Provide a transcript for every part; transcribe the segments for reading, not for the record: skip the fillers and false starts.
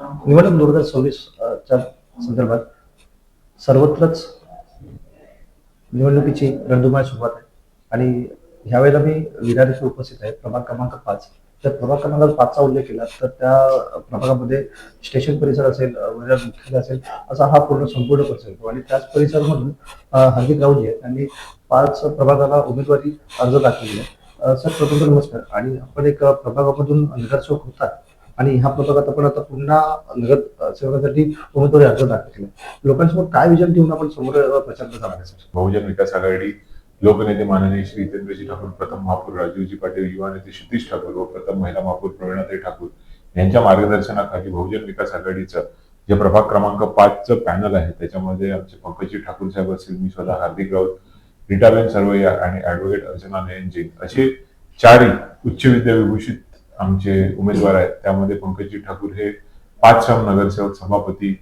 निवडणूक 2026 च्या संदर्भात सर्वत्रच निवडणुकीची रणधुमाळी सुरुवात आहे आणि ह्यावेळेला मी विरार येथे उपस्थित आहे, प्रभाग क्रमांक 5. तर प्रभाग क्रमांक 5 चा उल्लेख केला तर त्या प्रभागामध्ये स्टेशन परिसर असेल, विरार मुख्यालय असेल, असा हा संपूर्ण परिसर येतो आणि त्याच परिसरामधून हार्दिक राऊजी आहेत त्यांनी 5 प्रभागाला उमेदवारी अर्ज दाखल केले. सर प्रथमतः नमस्कार आणि आपण एक प्रभागामधून नगरसेवक होता आणि ह्या प्रभागात आपण आता पुन्हा सेवकासाठी उमेदवारी अर्ज दाखल केला. लोकांसमोर काय विजन ठेवून आपण समोर प्रचार करणार आहे सर? बहुजन विकास आघाडी लोकनेते माननीय श्री हितेंद्रजी ठाकूर, प्रथम महापौर राजीवजी पाटील, युवा नेते क्षितिज ठाकूर व प्रथम महिला महापौर प्रवीणाताई ठाकूर यांच्या मार्गदर्शनाखाली बहुजन विकास आघाडीचं जे प्रभाग क्रमांक 5 पॅनल आहे त्याच्यामध्ये आमचे पंकजी ठाकूर साहेब असतील, मी स्वतः हार्दिक राऊत, रीटाबेन सर्वैया आणि ऍडव्होकेट अर्चना नयन जैन असे 4 उच्च विद्याविभूषित आमचे उमेदवार आहेत. त्यामध्ये पंकजी ठाकूर हे 5 श्रम नगरसेवक, सभापती,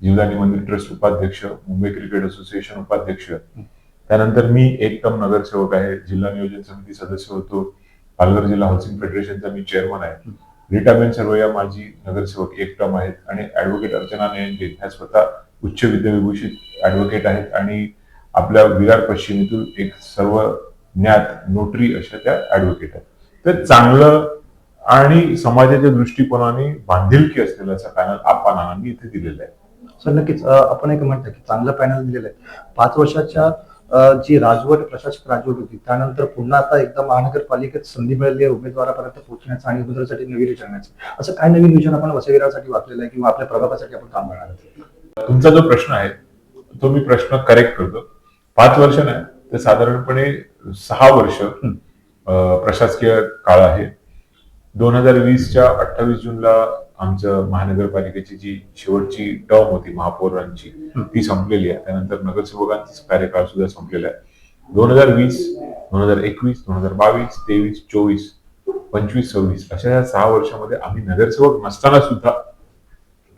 जीवदानी मंदिर ट्रस्ट उपाध्यक्ष, मुंबई क्रिकेट असोसिएशन उपाध्यक्ष. त्यानंतर मी एक टर्म नगरसेवक आहे, जिल्हा नियोजन समिती सदस्य होतो, पालघर जिल्हा हाऊसिंग फेडरेशनचा मी चेअरमन आहे. रीटाबेन सर्वैया माजी नगरसेवक एक टर्म आहेत आणि ऍडव्होकेट अर्चना नयन जैन ह्या स्वतः उच्च विद्याविभूषित ऍडव्होकेट आहेत आणि आपल्या विरार पश्चिमेतून एक सर्व ज्ञात नोटरी अशा त्या ऍडव्होकेट आहेत. तर चांगलं आणि समाजाच्या दृष्टिकोनाने बांधिलकी असलेलं असं पॅनल आपण इथे दिलेलं आहे. सर नक्कीच आपण एक म्हणता की चांगलं पॅनल दिलेलं आहे. 5 वर्षाच्या जी राजवट प्रशासक राजवट होती त्यानंतर पुन्हा आता एकदा महानगरपालिकेत संधी मिळाली आहे उमेदवारापर्यंत पोहोचण्याचं आणि उमेदवारासाठी नवीन विचारण्याचं. असं काय नवीन विजन आपण वसई विरारसाठी वाचलेलं आहे किंवा आपल्या प्रभागासाठी आपण काम करणार आहोत? तुमचा जो प्रश्न आहे तो मी प्रश्न करेक्ट करतो. 5 वर्ष नाही तर साधारणपणे 6 वर्ष प्रशासकीय काळ आहे. 2020च्या 28 जूनला आमचं महानगरपालिकेची जी शेवटची टर्म होती महापौरांची ती संपलेली आहे. त्यानंतर नगरसेवकांचा कार्यकाळ सुद्धा संपलेला आहे. 2020, 2021, 2022, 23, 24, 25, 26 अशा या 6 वर्षामध्ये आम्ही नगरसेवक नसताना सुद्धा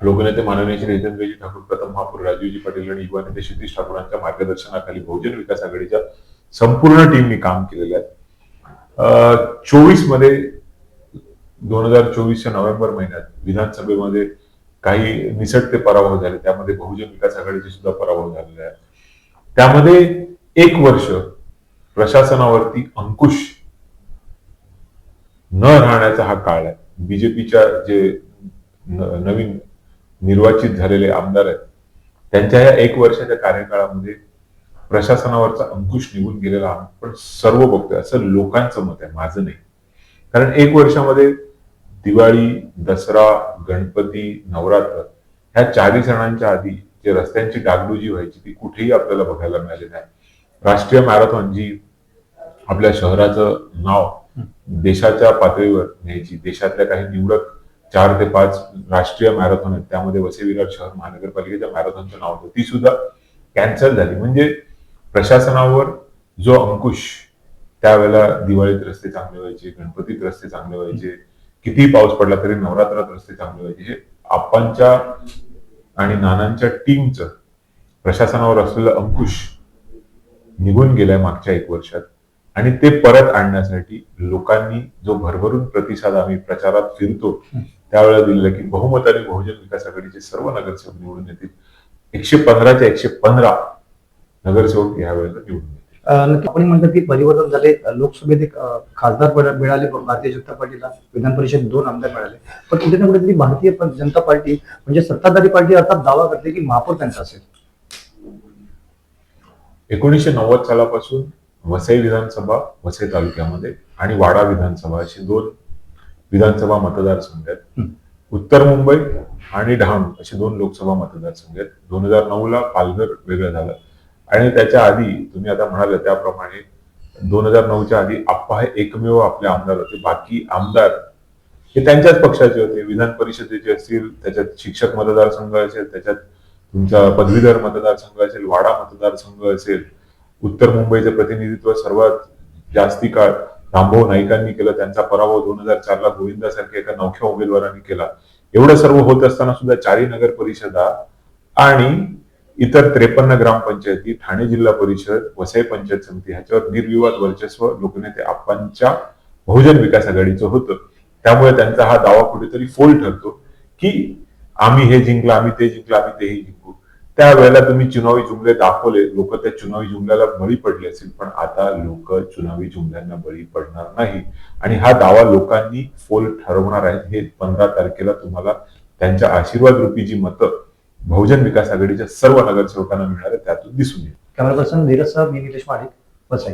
लोकनेते माननीय श्री हितेंद्रजी ठाकूर, प्रथम महापौर राजीवजी पाटील आणि युवा नेते क्षितिज ठाकूरांच्या मार्गदर्शनाखाली बहुजन विकास आघाडीच्या संपूर्ण टीमनी काम केलेलं आहे. 24 मध्ये 2024च्या नोव्हेंबर महिन्यात विधानसभेमध्ये काही निसटते पराभव झाले, त्यामध्ये बहुजन विकास आघाडीचे सुद्धा पराभव झालेले आहे. त्यामध्ये 1 वर्ष प्रशासनावरती अंकुश न राहण्याचा हा काळ आहे. बीजेपीच्या जे नवीन निर्वाचित झालेले आमदार आहेत त्यांच्या या 1 वर्षाच्या कार्यकाळामध्ये प्रशासनावरचा अंकुश निघून गेलेला आपण सर्व बघतोय, असं लोकांचं मत आहे, माझं नाही. कारण 1 वर्षामध्ये दिवाळी, दसरा, गणपती, नवरात्र ह्या 4 सणांच्या आधी जे रस्त्यांची डागडुजी व्हायची ती कुठेही आपल्याला बघायला मिळाली नाही. राष्ट्रीय मॅरेथॉन जी आपल्या शहराचं नाव देशाच्या पातळीवर न्यायची, देशातल्या काही निवडक 4 ते 5 राष्ट्रीय मॅरेथॉन आहेत, त्यामध्ये वसई विरार शहर महानगरपालिकेच्या मॅरेथॉनचं नाव होतं, ती सुद्धा कॅन्सल झाली. म्हणजे प्रशासनावर जो अंकुश, त्यावेळेला दिवाळीत रस्ते चांगले व्हायचे, गणपतीत रस्ते चांगले व्हायचे, कितीही पाऊस पडला तरी नवरात्रात रस्ते चांगले व्हायचे, हे आपणच्या आणि नानांच्या टीमचं प्रशासनावर असलेलं अंकुश निघून गेलाय मागच्या 1 वर्षात. आणि ते परत आणण्यासाठी लोकांनी जो भरभरून प्रतिसाद आम्ही प्रचारात फिरतो त्यावेळेला दिलेला की बहुमताने बहुजन विकास आघाडीचे सर्व नगरसेवक निवडून येतील. 115च्या 115 नगरसेवक यावेळेला निवडून येतील. नक्की आपण म्हणतात की परिवर्तन झाले. लोकसभेत एक खासदार मिळाले भारतीय जनता पार्टीला, विधान परिषद 2 आमदार मिळाले, पण कुठे ना कुठेतरी भारतीय जनता पार्टी म्हणजे सत्ताधारी पार्टी अर्थात दावा करते की महापौर त्यांचा असेल. 1990 सालापासून वसई विधानसभा, वसई तालुक्यामध्ये आणि वाडा विधानसभा असे 2 विधानसभा मतदारसंघ आहेत. उत्तर मुंबई आणि डहाणू असे 2 लोकसभा मतदारसंघ आहेत. 2009ला पालघर वेगळं झालं आणि त्याच्या आधी तुम्ही आता म्हणाले त्याप्रमाणे 2009च्या आधी आप्पा हे एकमेव आपले आमदार होते. बाकी आमदार हे त्यांच्याच पक्षाचे होते. विधान परिषदेचे असतील, त्याच्यात शिक्षक मतदारसंघ असेल, त्याच्यात तुमचा पदवीधर मतदारसंघ असेल, वाडा मतदारसंघ असेल. उत्तर मुंबईचं प्रतिनिधित्व सर्वात जास्ती काळ रामभाऊ नाईकांनी केलं, त्यांचा पराभव 2004ला गोविंदासारख्या एका नवख्या उमेदवारांनी केला. एवढं सर्व होत असताना सुद्धा 4 नगर परिषदा आणि इतर 53 ग्रामपंचायती, ठाणे जिल्हा परिषद, वसई पंचायत समिती ह्याच्यावर निर्विवाद वर्चस्व लोकनेते आप्पांच्या बहुजन विकास आघाडीचं होतं. त्यामुळे त्यांचा हा दावा कुठेतरी फोल ठरतो की आम्ही हे जिंकलं, आम्ही ते जिंकलं, आम्ही तेही जिंकू. त्यावेळेला तुम्ही चुनावी जुमले दाखवले, लोक त्या चुनावी जुमल्याला बळी पडले असेल, पण आता लोक चुनावी जुमल्यांना बळी पडणार नाही. आणि हा दावा लोकांनी फोल ठरवणार आहेत. हे 15 तारखेला तुम्हाला त्यांच्या आशीर्वाद रूपी जी मतं बहुजन विकास आघाडीच्या सर्व नगरसेवकांना मिळणार आहे त्यातून दिसून येईल. कॅमेरा पर्सन धीरज सह, मी निलेश महाडिक, वसई.